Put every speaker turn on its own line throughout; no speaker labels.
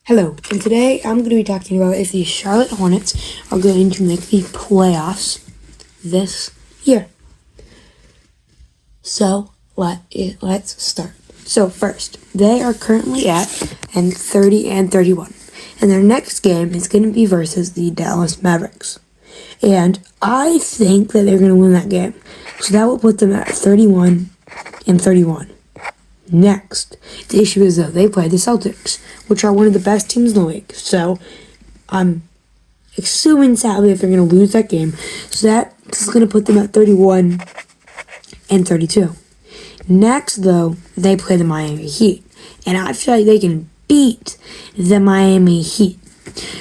Hello, and today I'm going to be talking about if the Charlotte Hornets are going to make the playoffs this year. So let's start. So first, they are currently at 30-31, and their next game is going to be versus the Dallas Mavericks, and I think that they're going to win that game. So that will put them at 31-31. Next, the issue is though they play the Celtics, which are one of the best teams in the league. So I'm assuming sadly that they're going to lose that game. So that is going to put them at 31-32. Next, though, they play the Miami Heat, and I feel like they can beat the Miami Heat.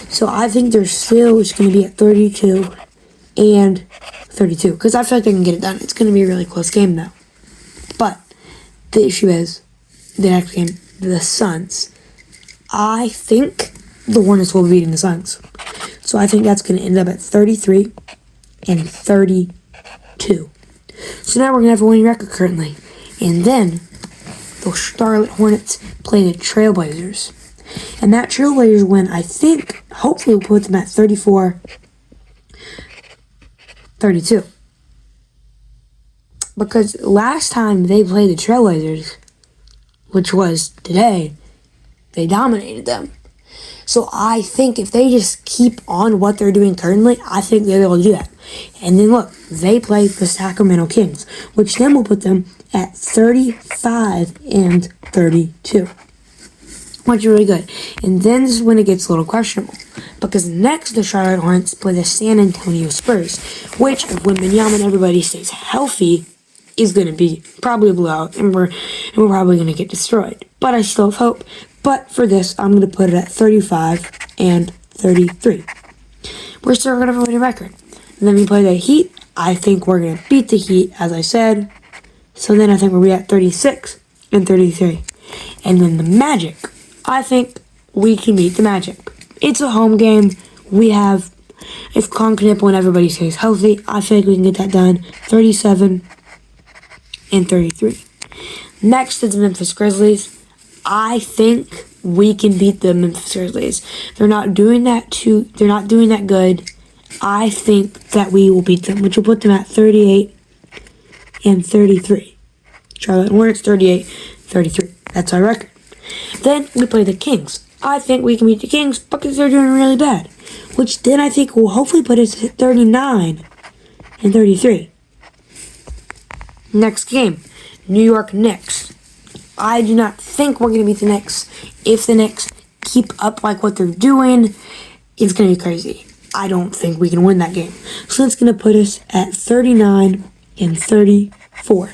So I think they're still just going to be at 32-32 because I feel like they can get it done. It's going to be a really close game though. But the issue is, the next game, the Suns. I think the Hornets will be beating the Suns. So I think that's going to end up at 33-32. So now we're going to have a winning record currently. And then the Charlotte Hornets play the Trailblazers. And that Trailblazers win, I think, hopefully will put them at 34-32. Because last time they played the Trailblazers, which was today, they dominated them. So I think if they just keep on what they're doing currently, I think they'll be able to do that. And then look, they play the Sacramento Kings, which then will put them at 35-32. Which is really good. And then this is when it gets a little questionable. Because next the Charlotte Hornets play the San Antonio Spurs, which if Wembanyama and everybody stays healthy, is going to be probably a blowout, and we're probably going to get destroyed. But I still have hope. But for this, I'm going to put it at 35-33. We're still going to have a winning record. And then we play the Heat. I think we're going to beat the Heat, as I said. So then I think we'll be at 36-33. And then the Magic. I think we can beat the Magic. It's a home game. We have, if Knipple and everybody stays healthy, I think we can get that done. 37-33. Next is the Memphis Grizzlies. I think we can beat the Memphis Grizzlies. They're not doing that good. I think that we will beat them, which will put them at 38-33. Charlotte Hornets 38-33. That's our record. Then we play the Kings. I think we can beat the Kings because they're doing really bad, which then I think will hopefully put us at 39-33. Next game, New York Knicks. I do not think we're going to beat the Knicks. If the Knicks keep up like what they're doing, it's going to be crazy. I don't think we can win that game. So that's going to put us at 39-34.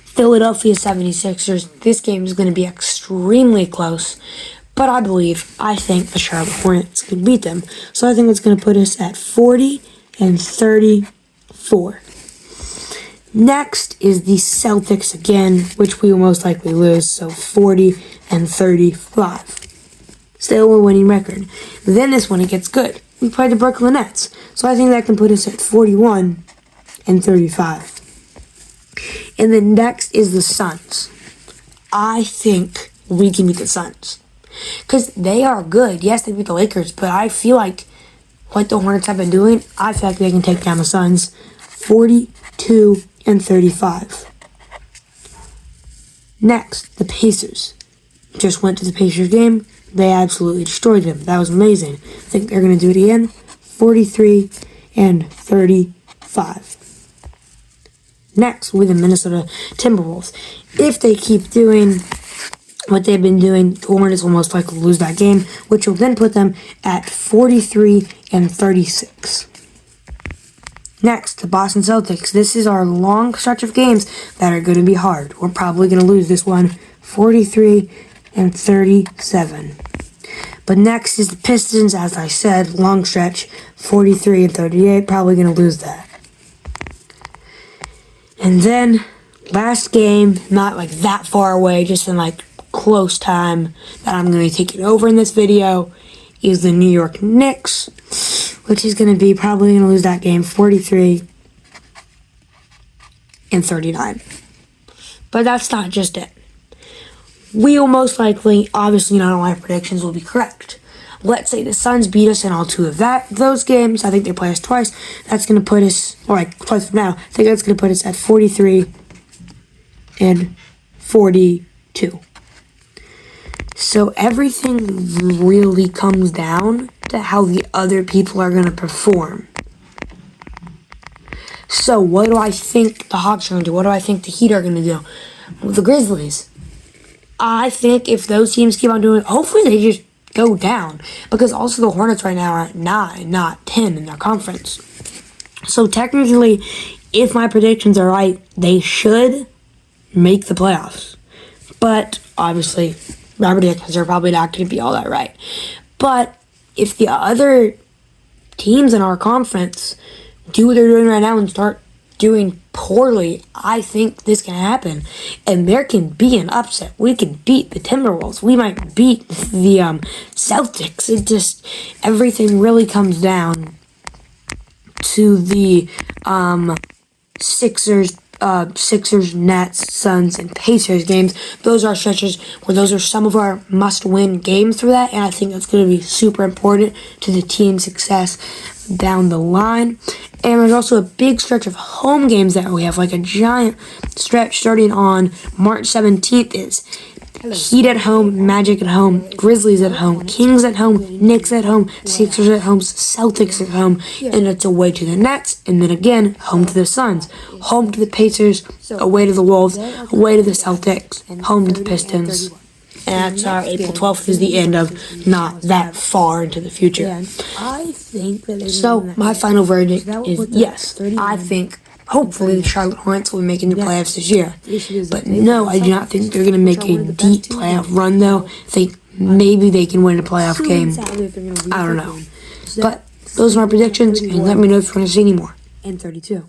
Philadelphia 76ers. This game is going to be extremely close, but I think the Charlotte Hornets can beat them. So I think it's going to put us at 40-34. Next is the Celtics again, which we will most likely lose, so 40-35. Still a winning record. Then this one, it gets good. We play the Brooklyn Nets, so I think that can put us at 41-35. And then next is the Suns. I think we can beat the Suns. Because they are good. Yes, they beat the Lakers, but I feel like what the Hornets have been doing, I feel like they can take down the Suns 42-35. Next, the Pacers. Just went to the Pacers game. They absolutely destroyed them. That was amazing. I think they're going to do it again. 43-35. Next, with the Minnesota Timberwolves. If they keep doing what they've been doing, the Hornets will most likely lose that game, which will then put them at 43-36. Next, the Boston Celtics. This is our long stretch of games that are going to be hard. We're probably going to lose this one 43-37. But next is the Pistons, as I said, long stretch 43-38. Probably going to lose that. And then, last game, not like that far away, just in like close time that I'm going to be taking over in this video, is the New York Knicks, which is going to be probably going to lose that game 43-39. But that's not just it. we will most likely, obviously not all my predictions will be correct. Let's say the Suns beat us in all two of those games. I think they play us twice. That's going to put us, or like twice from now, I think that's going to put us at 43 and 42. So everything really comes down to how the other people are going to perform. So what do I think the Hawks are going to do? What do I think the Heat are going to do? The Grizzlies. I think if those teams keep on doing it, hopefully they just go down. Because also the Hornets right now are at 9, not 10 in their conference. So technically, if my predictions are right, they should make the playoffs. But obviously, my predictions are probably not going to be all that right. But if the other teams in our conference do what they're doing right now and start doing poorly, I think this can happen. And there can be an upset. We can beat the Timberwolves. We might beat the Celtics. It just, everything really comes down to the Sixers, Nets, Suns, and Pacers games. Those are stretches where those are some of our must-win games for that, and I think that's going to be super important to the team's success down the line. And there's also a big stretch of home games that we have, like a giant stretch starting on March 17th is Heat at home, Magic at home, Grizzlies at home, Kings at home, Knicks at home, Sixers at home, Celtics at home, and it's away to the Nets, and then again, home to the Suns, home to the Pacers, away to the Wolves, away to the Celtics, home to the Pistons. And that's our April 12th is the end of not that far into the future. So my final verdict is yes, I think hopefully the Charlotte Hornets will be making the playoffs this year. But no, I do not think they're going to make a deep playoff run though. I think maybe they can win a playoff game. I don't know. But those are my predictions, and let me know if you want to see any more. And 32.